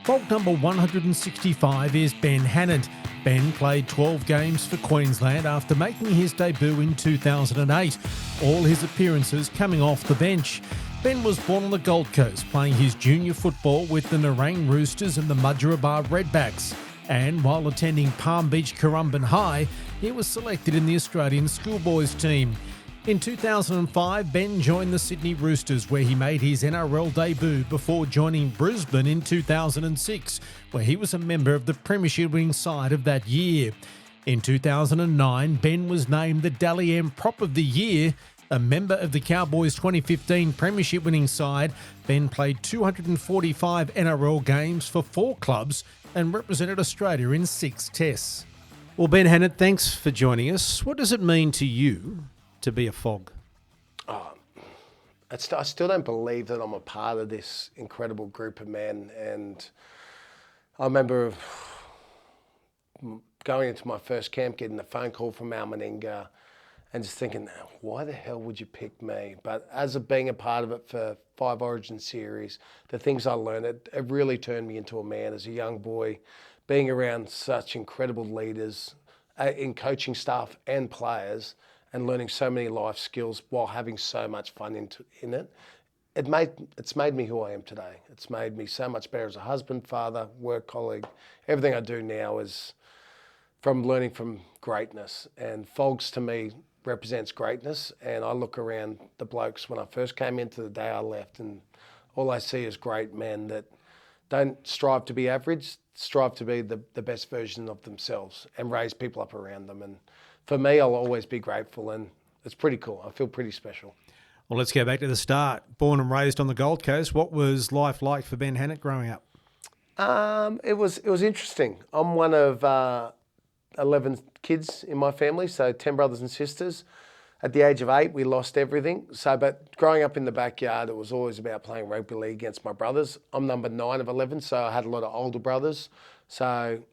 Fault number 165 is Ben Hannant. Ben played 12 games for Queensland after making his debut in 2008, all his appearances coming off the bench. Ben was born on the Gold Coast, playing his junior football with the Nerang Roosters and the Mudgeeraba Redbacks. And while attending Palm Beach Currumbin High, he was selected in the Australian Schoolboys team. In 2005, Ben joined the Sydney Roosters, where he made his NRL debut before joining Brisbane in 2006, where he was a member of the premiership winning side of that year. In 2009, Ben was named the Dally M Prop of the Year. A member of the Cowboys' 2015 premiership winning side, Ben played 245 NRL games for 4 clubs and represented Australia in 6 tests. Well, Ben Hannant, thanks for joining us. What does it mean to you to be a FOG? I still don't believe that I'm a part of this incredible group of men. And I remember going into my first camp, getting a phone call from Mal Meninga and just thinking, why the hell would you pick me? But as of being a part of it for 5 Origin series, the things I learned, it really turned me into a man as a young boy, being around such incredible leaders in coaching staff and players, and learning so many life skills while having so much fun in it. It's made me who I am today. It's made me so much better as a husband, father, work colleague. Everything I do now is from learning from greatness. And FOGS to me represents greatness. And I look around the blokes when I first came into the day I left, and all I see is great men that don't strive to be average, strive to be the best version of themselves and raise people up around them. And for me, I'll always be grateful, and it's pretty cool. I feel pretty special. Well, let's go back to the start. Born and raised on the Gold Coast, what was life like for Ben Hannant growing up? It was interesting. I'm one of 11 kids in my family, so 10 brothers and sisters. At the age of 8, we lost everything. But growing up in the backyard, it was always about playing rugby league against my brothers. I'm number 9 of 11, so I had a lot of older brothers. So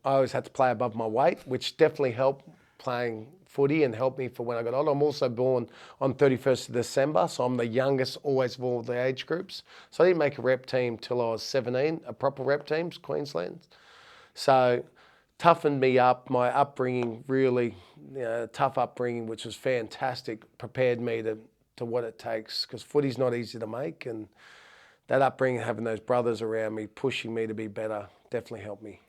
I always had to play above my weight, which definitely helped playing footy and helped me for when I got older. I'm also born on 31st of December, so I'm the youngest always of all the age groups. So I didn't make a rep team till I was 17, a proper rep team, Queensland. So toughened me up. My upbringing really, tough upbringing, which was fantastic, prepared me to what it takes, because footy's not easy to make, and that upbringing, having those brothers around me, pushing me to be better, definitely helped me.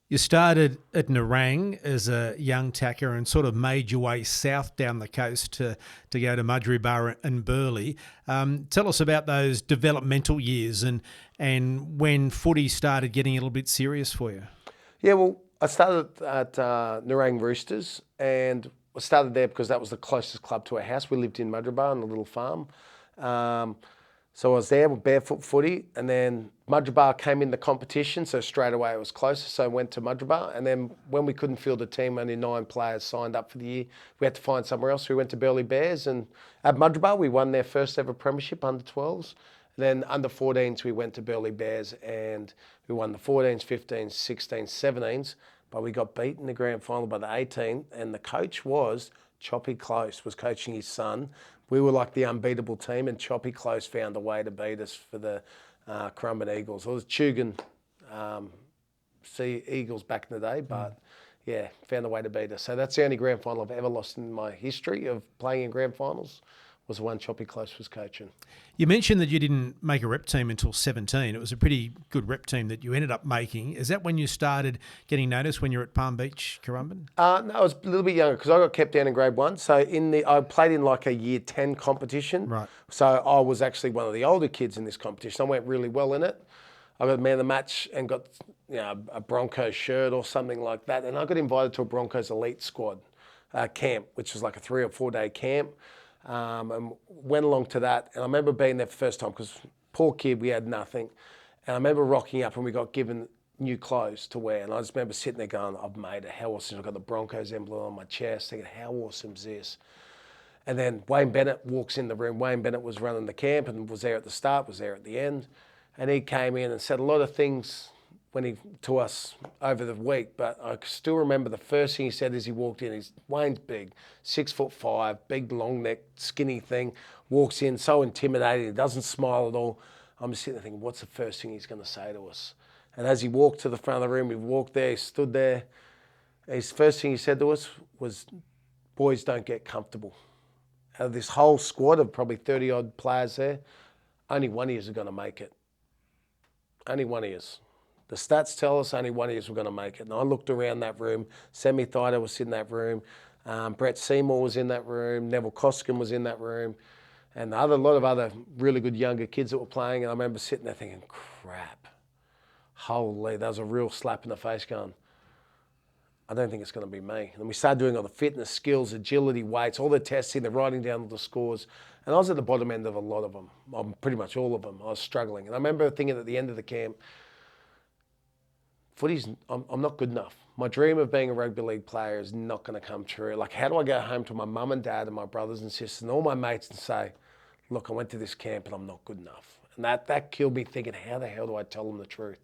You started at Nerang as a young tacker and sort of made your way south down the coast to go to Mudgeeraba and Burleigh. Tell us about those developmental years and when footy started getting a little bit serious for you. Yeah, well, I started at Nerang Roosters, and I started there because that was the closest club to our house. We lived in Mudgeeraba on a little farm. So I was there with barefoot footy, and then Mudgeeraba came in the competition, so straight away it was closer, so I went to Mudgeeraba. And then when we couldn't field a team, only 9 players signed up for the year, we had to find somewhere else. We went to Burleigh Bears, and at Mudgeeraba we won their first ever premiership under 12s. Then under 14s we went to Burleigh Bears, and we won the 14s, 15s, 16s, 17s, but we got beaten in the grand final by the 18, and the coach was Choppy Close, was coaching his son. We were like the unbeatable team, and Choppy Close found a way to beat us for the Currumbin Eagles. It was Tugan Sea Eagles back in the day, but yeah, found a way to beat us. So that's the only grand final I've ever lost in my history of playing in grand finals, was the one Choppy Close was coaching. You mentioned that you didn't make a rep team until 17. It was a pretty good rep team that you ended up making. Is that when you started getting noticed, when you were at Palm Beach Currumbin? No, I was a little bit younger because I got kept down in grade 1. So I played in like a year 10 competition. Right. So I was actually one of the older kids in this competition. I went really well in it. I got man of the match and got a Broncos shirt or something like that. And I got invited to a Broncos elite squad camp, which was like a 3 or 4 day camp. And went along to that, and I remember being there for the first time because poor kid, we had nothing, and I remember rocking up and we got given new clothes to wear, and I just remember sitting there going, I've made it, how awesome. I've got the Broncos emblem on my chest, thinking, how awesome is this? And then Wayne Bennett walks in the room. Wayne Bennett was running the camp and was there at the start, was there at the end, and he came in and said a lot of things to us over the week, but I still remember the first thing he said as he walked in. Wayne's big, 6'5", big, long neck, skinny thing, walks in, so intimidating, he doesn't smile at all. I'm just sitting there thinking, what's the first thing he's going to say to us? And as he walked to the front of the room, he walked there, he stood there. His first thing he said to us was, boys, don't get comfortable. Out of this whole squad of probably 30-odd players there, only one of you is going to make it. Only one of you. The stats tell us only one of you were going to make it. And I looked around that room. Sammy Thaiday was in that room. Brett Seymour was in that room. Neville Koskin was in that room. And a lot of other really good younger kids that were playing. And I remember sitting there thinking, crap, holy, that was a real slap in the face going, I don't think it's going to be me. And we started doing all the fitness, skills, agility, weights, all the testing, the writing down all the scores. And I was at the bottom end of a lot of them, pretty much all of them. I was struggling. And I remember thinking at the end of the camp, I'm not good enough. My dream of being a rugby league player is not going to come true. Like, how do I go home to my mum and dad and my brothers and sisters and all my mates and say, look, I went to this camp and I'm not good enough? And that killed me thinking, how the hell do I tell them the truth?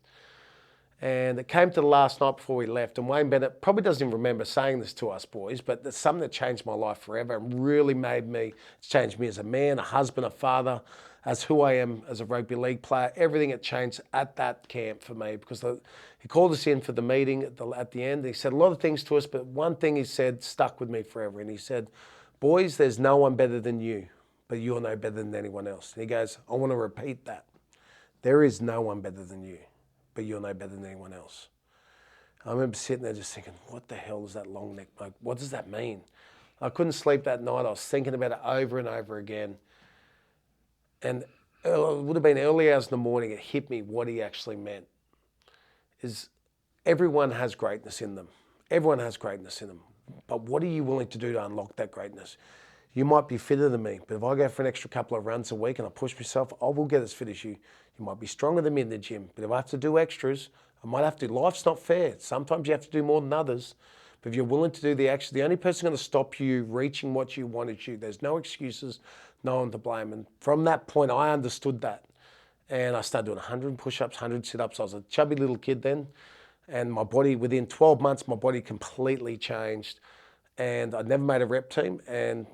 And it came to the last night before we left, and Wayne Bennett probably doesn't even remember saying this to us boys, but it's something that changed my life forever and really it's changed me as a man, a husband, a father, as who I am as a rugby league player. Everything had changed at that camp for me, because he called us in for the meeting at the end. He said a lot of things to us, but one thing he said stuck with me forever. And he said, boys, there's no one better than you, but you're no better than anyone else. And he goes, I want to repeat that. There is no one better than you, but you're no better than anyone else. I remember sitting there just thinking, what the hell is that long neck bloke? What does that mean? I couldn't sleep that night. I was thinking about it over and over again. And it would have been early hours in the morning, it hit me what he actually meant. Is everyone has greatness in them. Everyone has greatness in them. But what are you willing to do to unlock that greatness? You might be fitter than me, but if I go for an extra couple of runs a week and I push myself, I will get as fit as you. You might be stronger than me in the gym, but if I have to do extras, I might have to. Life's not fair. Sometimes you have to do more than others. But if you're willing to do the action, the only person going to stop you reaching what you want is you. There's no excuses, no one to blame. And from that point, I understood that. And I started doing 100 push-ups, 100 sit-ups. I was a chubby little kid then. And my body, within 12 months, my body completely changed. And I never made a rep team. And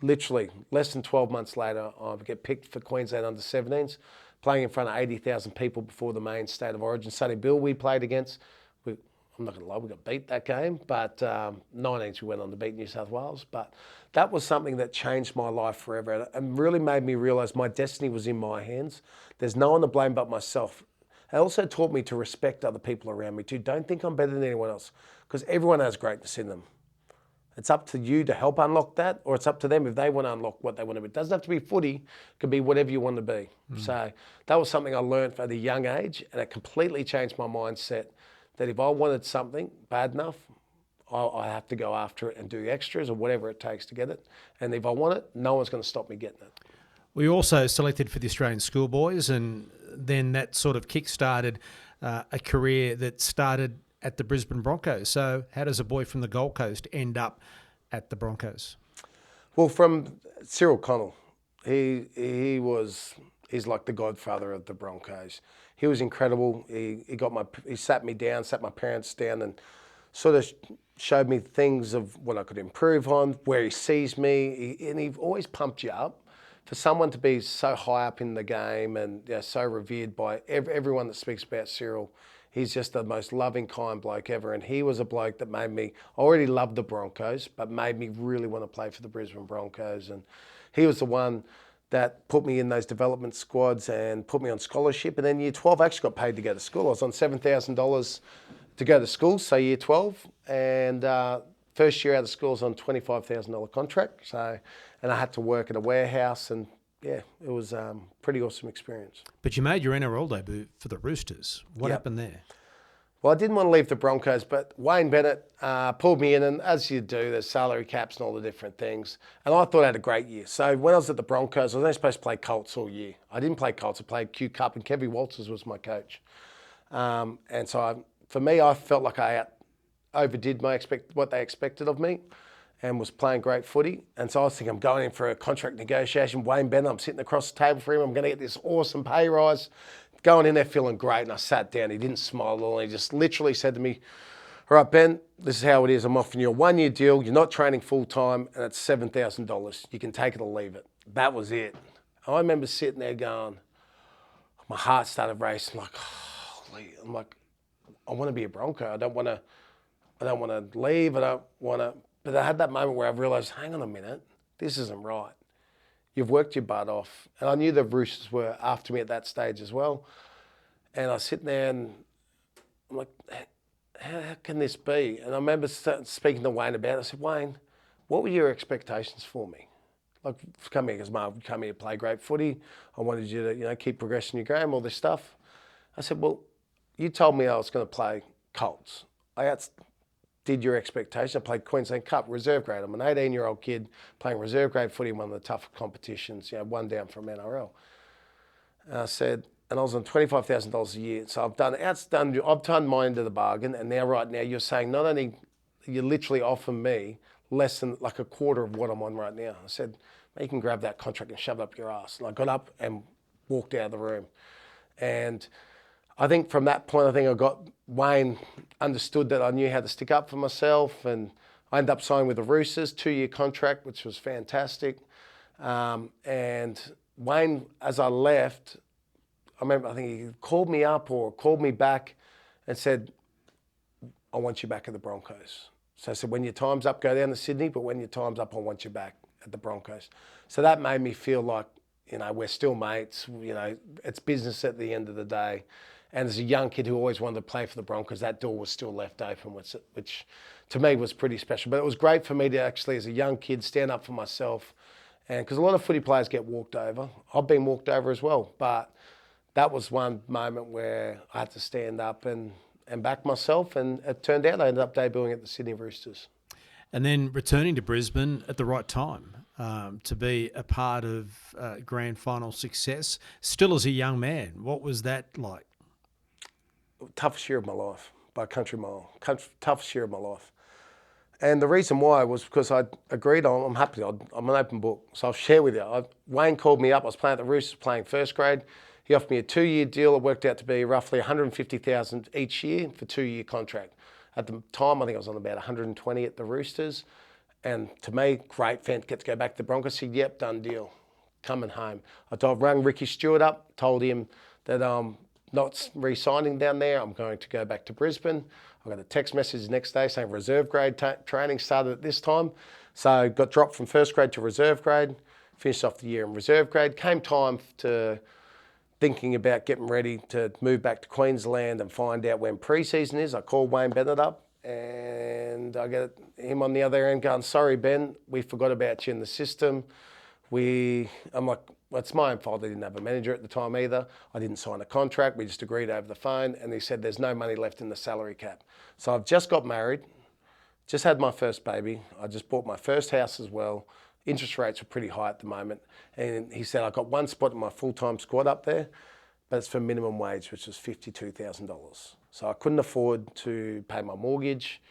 literally, less than 12 months later, I get picked for Queensland under-17s, playing in front of 80,000 people before the main state of origin. Sonny Bill we played against. I'm not going to lie, we got beat that game, but 19s we went on to beat New South Wales. But that was something that changed my life forever and really made me realise my destiny was in my hands. There's no one to blame but myself. It also taught me to respect other people around me too. Don't think I'm better than anyone else, because everyone has greatness in them. It's up to you to help unlock that, or it's up to them if they want to unlock what they want to be. It doesn't have to be footy, it can be whatever you want to be. So that was something I learned at a young age, and it completely changed my mindset that if I wanted something bad enough, I have to go after it and do extras or whatever it takes to get it. And if I want it, no one's going to stop me getting it. We also selected for the Australian Schoolboys, and then that sort of kick-started a career that started at the Brisbane Broncos. So how does a boy from the Gold Coast end up at the Broncos? Well, from Cyril Connell, he's like the godfather of the Broncos. He was incredible. He sat me down, sat my parents down, and sort of showed me things of what I could improve on, where he sees me, and he always pumped you up. For someone to be so high up in the game and so revered by everyone that speaks about Cyril, he's just the most loving, kind bloke ever. And he was a bloke that made me, I already loved the Broncos, but made me really want to play for the Brisbane Broncos. And he was the one that put me in those development squads and put me on scholarship. And then year 12, I actually got paid to go to school. I was on $7,000 to go to school, so year 12. And first year out of school, I was on a $25,000 contract. And I had to work at a warehouse, and yeah, it was a pretty awesome experience. But you made your NRL debut for the Roosters. What happened there? Well, I didn't want to leave the Broncos, but Wayne Bennett pulled me in, and as you do, there's salary caps and all the different things. And I thought I had a great year. So when I was at the Broncos, I was only supposed to play Colts all year. I didn't play Colts, I played Q Cup, and Kevin Walters was my coach. And so for me, I felt like I overdid what they expected of me, and was playing great footy. And so I was thinking, I'm going in for a contract negotiation. Wayne Bennett, I'm sitting across the table for him. I'm going to get this awesome pay rise. Going in there feeling great. And I sat down. He didn't smile at all. He just literally said to me, all right, Ben, this is how it is. I'm offering you a 1-year deal. You're not training full time, and it's $7,000. You can take it or leave it. That was it. I remember sitting there going, my heart started racing like, actually, I'm like, I want to be a Bronco. I don't want to leave. I don't want to. But I had that moment where I realised, hang on a minute, this isn't right. You've worked your butt off. And I knew the Roosters were after me at that stage as well. And I was sitting there and I'm like, how can this be? And I remember speaking to Wayne about it. I said, Wayne, what were your expectations for me? Like, come here, because Mal, come here to play great footy. I wanted you to, keep progressing your game, all this stuff. I said, well, you told me I was going to play Colts. I outdid your expectations. I played Queensland Cup, reserve grade. I'm an 18-year-old kid playing reserve grade footy in one of the tougher competitions, one down from NRL. And I said, and I was on $25,000 a year. So I've done mine into the bargain. And now, right now, you're saying not only you literally offer me less than like a quarter of what I'm on right now. I said, you can grab that contract and shove it up your ass. And I got up and walked out of the room. And I think from that point, Wayne understood that I knew how to stick up for myself. And I ended up signing with the Roosters, 2-year contract, which was fantastic. And Wayne, as I left, I think he called me up or called me back and said, I want you back at the Broncos. So I said, when your time's up, go down to Sydney, but when your time's up, I want you back at the Broncos. So that made me feel like, we're still mates. It's business at the end of the day. And as a young kid who always wanted to play for the Broncos, that door was still left open, which to me was pretty special. But it was great for me to actually, as a young kid, stand up for myself. And because a lot of footy players get walked over. I've been walked over as well. But that was one moment where I had to stand up and back myself, and it turned out I ended up debuting at the Sydney Roosters. And then returning to Brisbane at the right time to be a part of grand final success, still as a young man. What was that like? Toughest year of my life, by a country mile. Toughest year of my life. And the reason why was because I agreed on, I'm happy, I'm an open book, so I'll share with you. Wayne called me up, I was playing at the Roosters, playing first grade. He offered me a 2-year deal. It worked out to be roughly $150,000 each year for 2-year contract. At the time, I think I was on about 120 at the Roosters. And to me, great, get to go back to the Broncos. He said, yep, done deal, coming home. Rang Ricky Stewart up, told him that I'm not re-signing down there. I'm going to go back to Brisbane. I got a text message the next day saying reserve grade training started at this time. So got dropped from first grade to reserve grade, finished off the year in reserve grade. Came time to thinking about getting ready to move back to Queensland and find out when pre-season is. I called Wayne Bennett up and I get him on the other end going, sorry, Ben, we forgot about you in the system. I'm like, well, it's my own fault. I didn't have a manager at the time either. I didn't sign a contract. We just agreed over the phone. And he said, there's no money left in the salary cap. So I've just got married, just had my first baby. I just bought my first house as well. Interest rates were pretty high at the moment. And he said, I've got one spot in my full-time squad up there, but it's for minimum wage, which was $52,000. So I couldn't afford to pay my mortgage,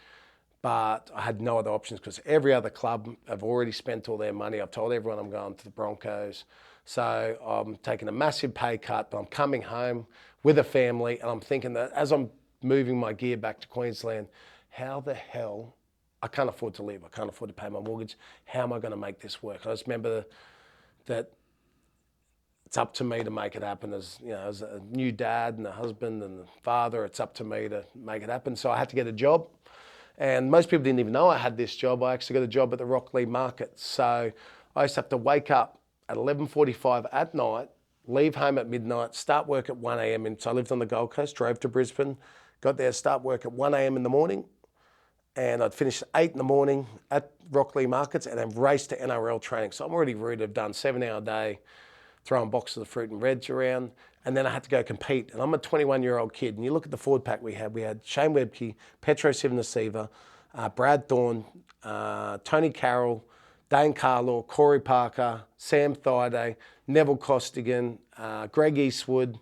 but I had no other options because every other club have already spent all their money. I've told everyone I'm going to the Broncos. So I'm taking a massive pay cut, but I'm coming home with a family. And I'm thinking that as I'm moving my gear back to Queensland, how the hell, I can't afford to live. I can't afford to pay my mortgage. How am I going to make this work? I just remember that it's up to me to make it happen. As a new dad and a husband and a father, it's up to me to make it happen. So I had to get a job. And most people didn't even know I had this job. I actually got a job at the Rocklea Markets. So I used to have to wake up at 11:45 at night, leave home at midnight, start work at 1 a.m. And so I lived on the Gold Coast, drove to Brisbane, got there, start work at 1 a.m. in the morning. And I'd finish at 8 in the morning at Rocklea Markets and then race to NRL training. So I'm already rude. I've done 7-hour day, throwing boxes of fruit and reds around. And then I had to go compete. And I'm a 21-year-old kid. And you look at the forward pack we had. We had Shane Webcke, Petero Civoniceva, Brad Thorne, Tony Carroll, Dane Carlaw, Corey Parker, Sam Thaiday, Neville Costigan, Greg Eastwood.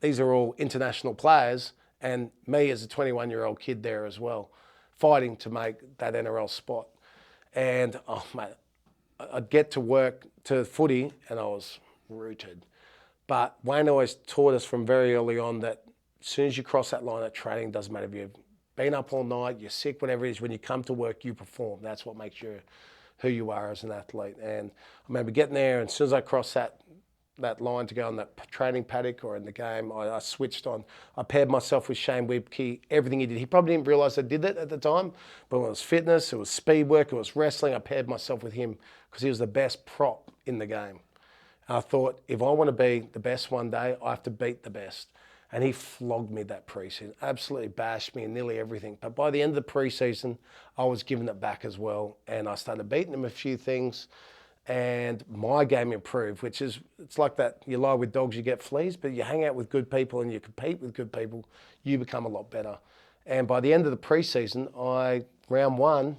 These are all international players. And me as a 21-year-old kid there as well, fighting to make that NRL spot. And, oh, mate, I'd get to work to footy and I was rooted. But Wayne always taught us from very early on that as soon as you cross that line at training, doesn't matter if you've been up all night, you're sick, whatever it is, when you come to work, you perform. That's what makes you who you are as an athlete. And I remember getting there, and as soon as I crossed that that line to go on that training paddock or in the game, I switched on. I paired myself with Shane Webcke, everything he did. He probably didn't realise I did that at the time, but when it was fitness, it was speed work, it was wrestling, I paired myself with him because he was the best prop in the game. And I thought, if I want to be the best one day, I have to beat the best. And he flogged me that pre-season, absolutely bashed me in nearly everything. But by the end of the pre-season, I was giving it back as well. And I started beating him a few things. And my game improved, which is, it's like that, you lie with dogs, you get fleas, but you hang out with good people and you compete with good people, you become a lot better. And by the end of the pre-season, I played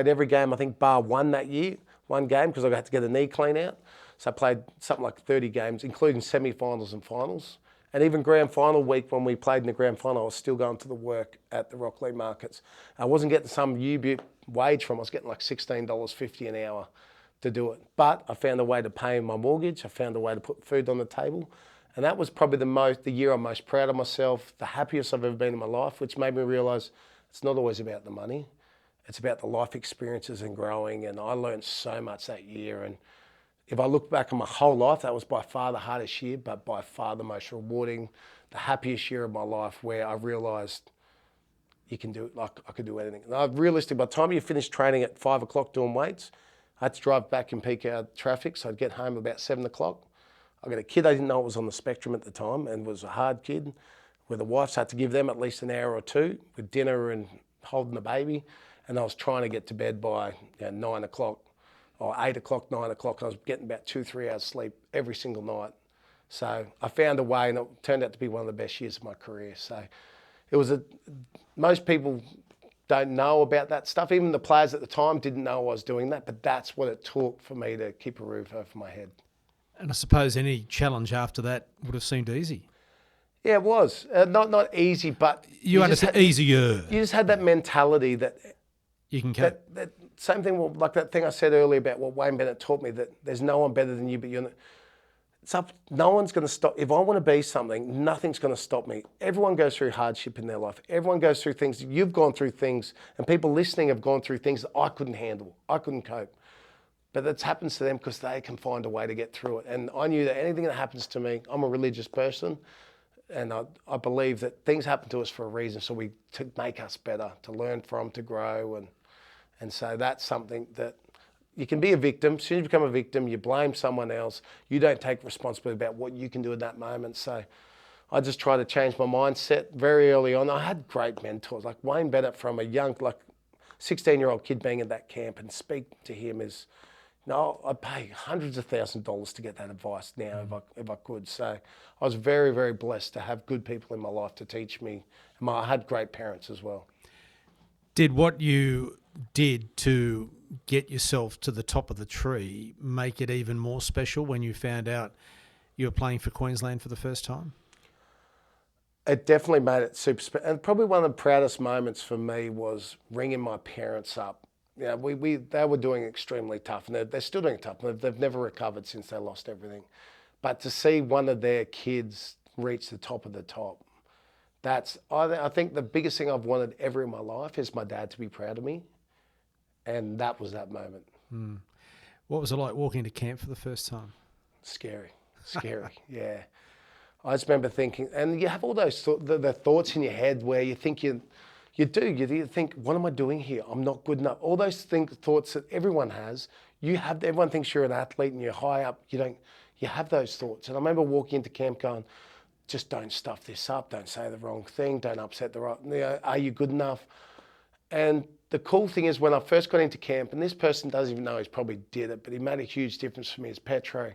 every game, I think, bar one that year, one game, because I had to get a knee clean out. So I played something like 30 games, including semi-finals and finals. And even grand final week, when we played in the grand final, I was still going to the work at the Rocklea Markets. I wasn't getting some U-Butte wage from, I was getting like $16.50 an hour to do it. But I found a way to pay my mortgage. I found a way to put food on the table. And that was probably the year I'm most proud of myself, the happiest I've ever been in my life, which made me realise it's not always about the money. It's about the life experiences and growing. And I learned so much that year. And if I look back on my whole life, that was by far the hardest year, but by far the most rewarding, the happiest year of my life, where I realised you can do it, like I could do anything. And realistically, by the time you finish training at 5 o'clock doing weights, I had to drive back in peak hour traffic, so I'd get home about 7 o'clock. I got a kid, I didn't know it was on the spectrum at the time, and was a hard kid, where the wife had to give them at least an hour or two with dinner and holding the baby, and I was trying to get to bed by 9 o'clock. Or 8 o'clock, 9 o'clock, I was getting about 2-3 hours sleep every single night. So I found a way, and it turned out to be one of the best years of my career. So it was most people don't know about that stuff. Even the players at the time didn't know I was doing that, but that's what it took for me to keep a roof over my head. And I suppose any challenge after that would have seemed easy. Yeah, it was. Not easy, but... easier. You just had that mentality that... You can cope. That same thing, like that thing I said earlier about what Wayne Bennett taught me, that there's no one better than you, but you're not. No one's going to stop. If I want to be something, nothing's going to stop me. Everyone goes through hardship in their life. Everyone goes through things. You've gone through things, and people listening have gone through things that I couldn't handle. I couldn't cope. But that happens to them because they can find a way to get through it. And I knew that anything that happens to me, I'm a religious person, and I believe that things happen to us for a reason, so to make us better, to learn from, to grow, and so that's something that you can be a victim. As soon as you become a victim, you blame someone else. You don't take responsibility about what you can do in that moment. So I just try to change my mindset very early on. I had great mentors, like Wayne Bennett, from a young, 16-year-old kid being at that camp, and speak to him is, I'd pay hundreds of thousands of dollars to get that advice now if I could. So I was very, very blessed to have good people in my life to teach me. I had great parents as well. Did what you did to get yourself to the top of the tree make it even more special when you found out you were playing for Queensland for the first time? It definitely made it super special. And probably one of the proudest moments for me was ringing my parents up. They were doing extremely tough, and they're still doing tough. They've never recovered since they lost everything. But to see one of their kids reach the top of the top, I think the biggest thing I've wanted ever in my life is my dad to be proud of me. And that was that moment. What was it like walking into camp for the first time? Scary, yeah. I just remember thinking, and you have all those the thoughts in your head where you think you think, what am I doing here? I'm not good enough. All those thoughts that everyone has, everyone thinks you're an athlete and you're high up. You have those thoughts. And I remember walking into camp going, just don't stuff this up. Don't say the wrong thing. Don't upset the right. Are you good enough? And the cool thing is, when I first got into camp, and this person doesn't even know he's probably did it, but he made a huge difference for me, is Petro.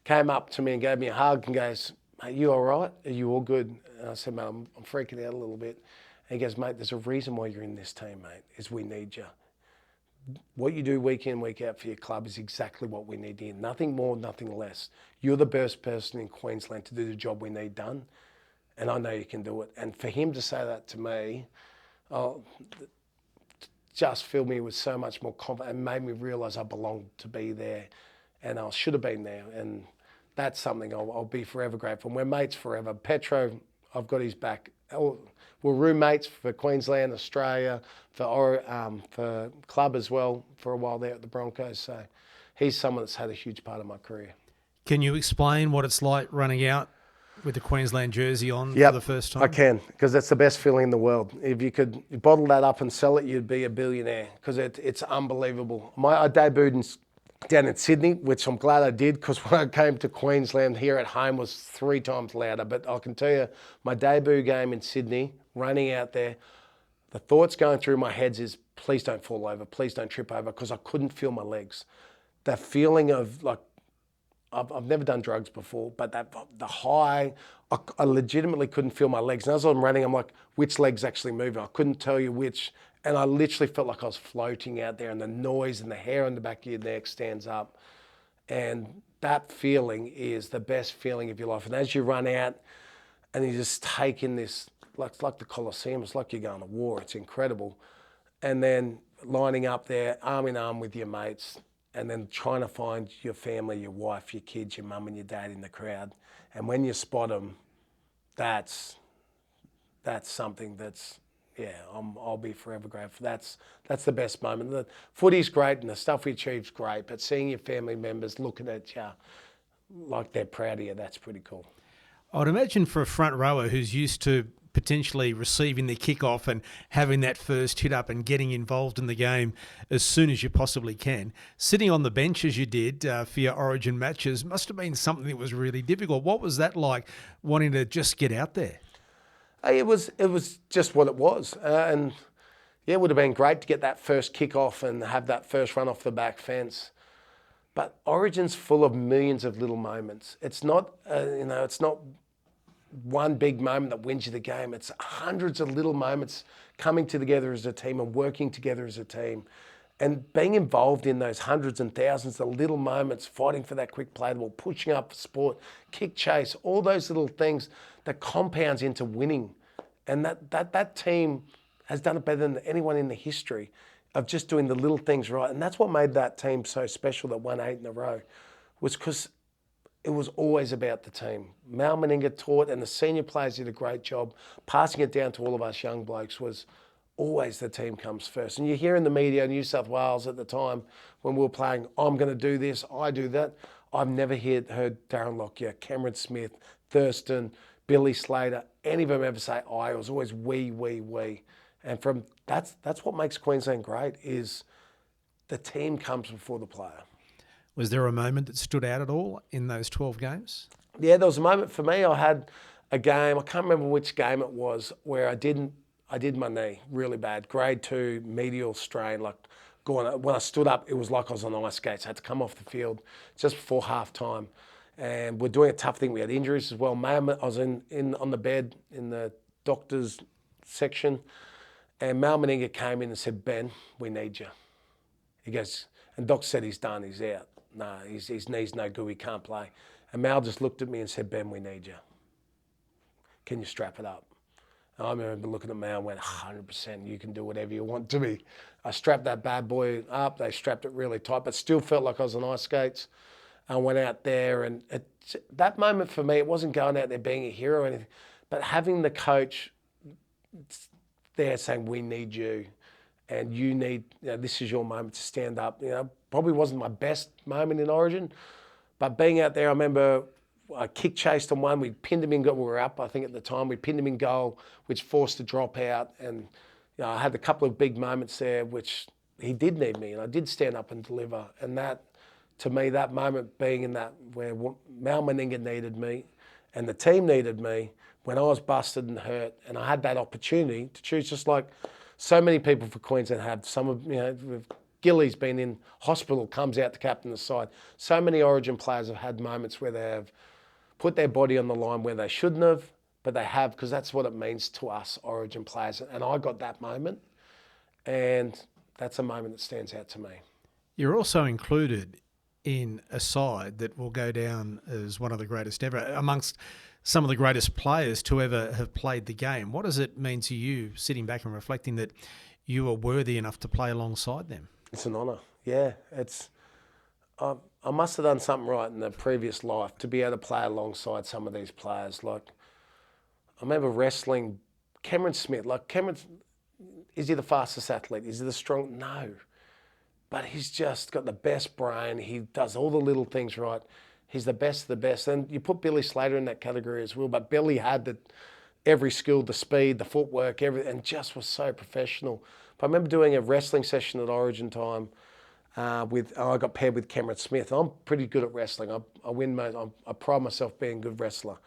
Came up to me and gave me a hug and goes, mate, you all right? Are you all good? And I said, mate, I'm freaking out a little bit. And he goes, mate, there's a reason why you're in this team, mate, is we need you. What you do week in, week out for your club is exactly what we need here. Nothing more, nothing less. You're the best person in Queensland to do the job we need done, and I know you can do it. And for him to say that to me, just filled me with so much more confidence and made me realise I belonged to be there, and I should have been there. And that's something I'll be forever grateful. We're mates forever. Petro, I've got his back. We're roommates for Queensland, Australia, for club as well for a while there at the Broncos. So he's someone that's had a huge part of my career. Can you explain what it's like running out with the Queensland jersey on Yep, for the first time? I can, because that's the best feeling in the world. If you could bottle that up and sell it, you'd be a billionaire, because it's unbelievable. I debuted down in Sydney, which I'm glad I did, because when I came to Queensland here at home was 3 times louder. But I can tell you, my debut game in Sydney, running out there, the thoughts going through my head is, please don't fall over, please don't trip over, because I couldn't feel my legs. That feeling of like, I've never done drugs before, but the high, I legitimately couldn't feel my legs. And as I'm running, I'm like, which leg's actually moving? I couldn't tell you which. And I literally felt like I was floating out there, and the noise and the hair on the back of your neck stands up. And that feeling is the best feeling of your life. And as you run out and you just take in this, like the Colosseum, it's like you're going to war. It's incredible. And then lining up there, arm in arm with your mates, and then trying to find your family, your wife, your kids, your mum and your dad in the crowd. And when you spot them, that's something that's, yeah, I'll be forever grateful. That's the best moment. The footy's great and the stuff we achieve's great, but seeing your family members looking at you like they're proud of you, that's pretty cool. I'd imagine for a front rower who's used to potentially receiving the kickoff and having that first hit up and getting involved in the game as soon as you possibly can, sitting on the bench as you did for your Origin matches must have been something that was really difficult. What was that like, wanting to just get out there? It was just what it was. And yeah, it would have been great to get that first kickoff and have that first run off the back fence. But Origin's full of millions of little moments. It's not, it's not one big moment that wins you the game. It's hundreds of little moments coming together as a team and working together as a team. And being involved in those hundreds and thousands of little moments, fighting for that quick play ball, pushing up for sport, kick chase, all those little things that compounds into winning. And that team has done it better than anyone in the history of just doing the little things right. And that's what made that team so special that won 8 in a row, was because it was always about the team. Mal Meninga taught, and the senior players did a great job passing it down to all of us young blokes, was always the team comes first. And you hear in the media, New South Wales at the time, when we were playing, I'm going to do this, I do that. I've never heard Darren Lockyer, Cameron Smith, Thurston, Billy Slater, any of them ever say I. It was always we. And that's what makes Queensland great, is the team comes before the player. Was there a moment that stood out at all in those 12 games? Yeah, there was a moment for me. I had a game, I can't remember which game it was, where I did my knee really bad, grade 2 medial strain. When I stood up, it was like I was on ice skates. I had to come off the field just before half time. And we're doing a tough thing. We had injuries as well. I was on the bed in the doctor's section, and Mal Meninga came in and said, Ben, we need you. He goes, and Doc said he's done, he's out. No, his knee's no good, he can't play. And Mal just looked at me and said, Ben, we need you. Can you strap it up? And I remember looking at Mal and went, 100%, you can do whatever you want to me. I strapped that bad boy up, they strapped it really tight, but still felt like I was on ice skates. I went out there, and that moment for me, it wasn't going out there being a hero or anything, but having the coach there saying, we need you, and you need, this is your moment to stand up. Probably wasn't my best moment in Origin, but being out there, I remember I kick chased on one, we pinned him in goal, we were up, I think at the time, we pinned him in goal, which forced a drop out, and I had a couple of big moments there, which he did need me, and I did stand up and deliver, and that, to me, that moment being in that, where Mal Meninga needed me, and the team needed me, when I was busted and hurt, and I had that opportunity to choose, just like so many people for Queensland have. Some of, Gilly's been in hospital, comes out to captain the side. So many Origin players have had moments where they have put their body on the line where they shouldn't have, but they have, because that's what it means to us Origin players. And I got that moment, and that's a moment that stands out to me. You're also included in a side that will go down as one of the greatest ever, amongst some of the greatest players to ever have played the game. What does it mean to you, sitting back and reflecting, that you are worthy enough to play alongside them? It's an honour, yeah. I must have done something right in the previous life to be able to play alongside some of these players. Like, I remember wrestling Cameron Smith. Is he the fastest athlete? Is he the strong? No. but he's just got the best brain. He does all the little things right. He's the best of the best. And you put Billy Slater in that category as well, but Billy had every skill, the speed, the footwork, everything, and just was so professional. But I remember doing a wrestling session at Origin time I got paired with Cameron Smith. I'm pretty good at wrestling. I pride myself being a good wrestler.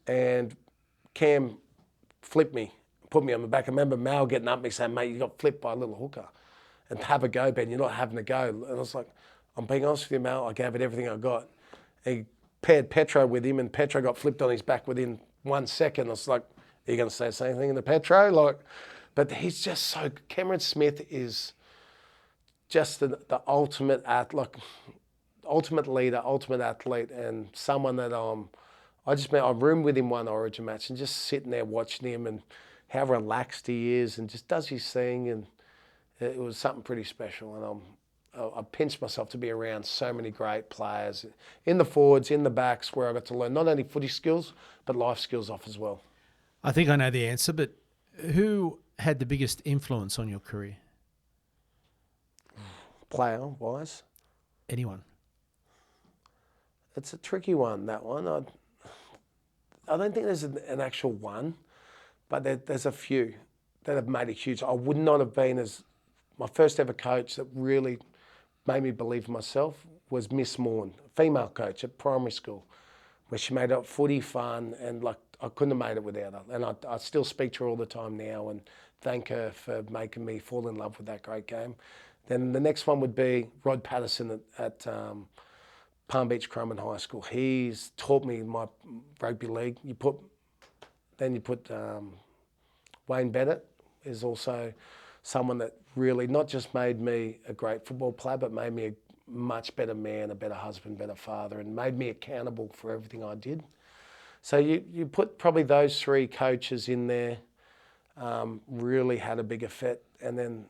And Cam flipped me, put me on the back. I remember Mal getting up and me saying, mate, you got flipped by a little hooker. And have a go, Ben, you're not having a go. And I was like, I'm being honest with you, Mal, I gave it everything I got. And he paired Petro with him, and Petro got flipped on his back within 1 second. I was like, are you going to say the same thing in the Petro? But he's just so, Cameron Smith is just the ultimate ultimate leader, ultimate athlete, and someone that I roomed with him one Origin match and just sitting there watching him and how relaxed he is and just does his thing, and it was something pretty special. And I pinched myself to be around so many great players in the forwards, in the backs, where I got to learn not only footy skills but life skills off as well. I think I know the answer, but who had the biggest influence on your career? Player-wise? Anyone. It's a tricky one, that one. I don't think there's an actual one, but there's a few that have made a huge... I would not have been as... My first ever coach that really made me believe in myself was Miss Morn, a female coach at primary school, where she made up footy fun, and I couldn't have made it without her. And I still speak to her all the time now and thank her for making me fall in love with that great game. Then the next one would be Rod Patterson at Palm Beach Crumman High School. He's taught me my rugby league. You put Wayne Bennett is also someone that really not just made me a great football player, but made me a much better man, a better husband, better father, and made me accountable for everything I did. So you put probably those three coaches in there, really had a big effect. And then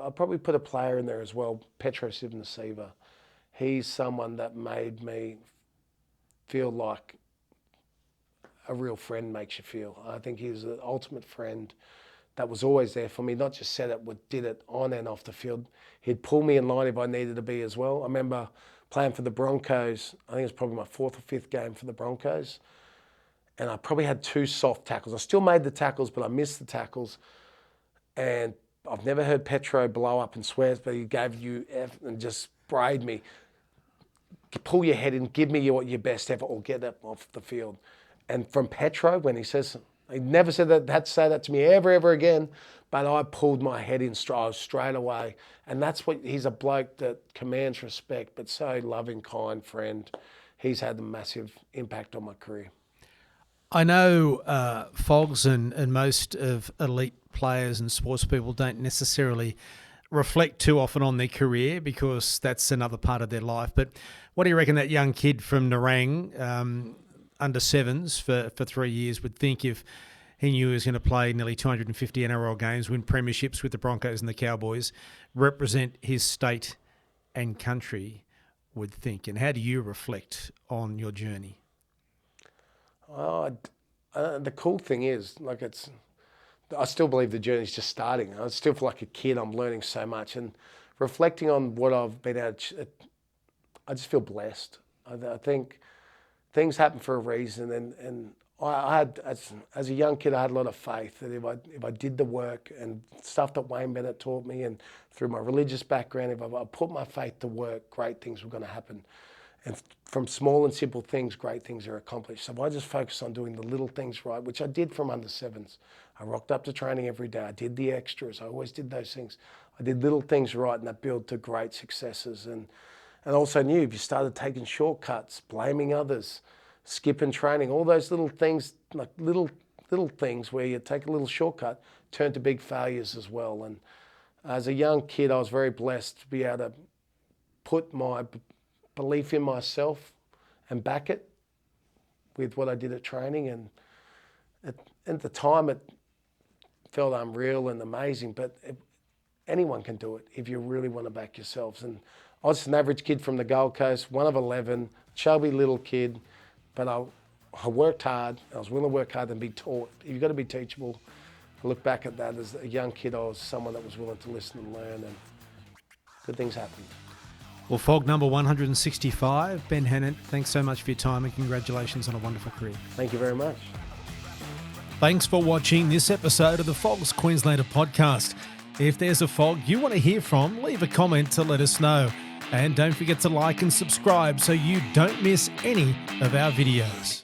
I'll probably put a player in there as well, Petero Civoniceva. He's someone that made me feel like a real friend makes you feel. I think he was the ultimate friend that was always there for me, not just said it, but did it on and off the field. He'd pull me in line if I needed to be as well. I remember playing for the Broncos. I think it was probably my 4th or 5th game for the Broncos. And I probably had 2 soft tackles. I still made the tackles, but I missed the tackles. And I've never heard Petro blow up and swear, but he gave you F and just sprayed me. Pull your head in, give me your best effort, or get up off the field. And from Petro, when he says, he never said that, had to say that to me ever again, but I pulled my head in straight away. And that's what, he's a bloke that commands respect, but so loving, kind friend. He's had a massive impact on my career. I know FOGS and most of elite players and sports people don't necessarily reflect too often on their career because that's another part of their life. But what do you reckon that young kid from Nerang, under 7s for 3 years, would think if he knew he was going to play nearly 250 NRL games, win premierships with the Broncos and the Cowboys, represent his state and country, would think? And how do you reflect on your journey? The cool thing is, I still believe the journey's just starting. I still feel like a kid. I'm learning so much, and reflecting on what I've been able to, I just feel blessed. I think things happen for a reason, and I had, as a young kid, I had a lot of faith that if I did the work and stuff that Wayne Bennett taught me, and through my religious background, if I put my faith to work, great things were going to happen. And from small and simple things, great things are accomplished. So I just focused on doing the little things right, which I did from under 7s. I rocked up to training every day. I did the extras. I always did those things. I did little things right, and that built to great successes. And also knew if you started taking shortcuts, blaming others, skipping training, all those little things, like little things where you take a little shortcut, turn to big failures as well. And as a young kid, I was very blessed to be able to put my belief in myself and back it with what I did at training. And at the time, it felt unreal and amazing, but anyone can do it if you really want to back yourselves. And I was an average kid from the Gold Coast, one of 11, chubby little kid, but I worked hard. I was willing to work hard and be taught. You've got to be teachable. I look back at that as a young kid, I was someone that was willing to listen and learn, and good things happen. Well, FOG number 165, Ben Hannant, thanks so much for your time and congratulations on a wonderful career. Thank you very much. Thanks for watching this episode of the FOGS Queenslander podcast. If there's a FOG you want to hear from, leave a comment to let us know. And don't forget to like and subscribe so you don't miss any of our videos.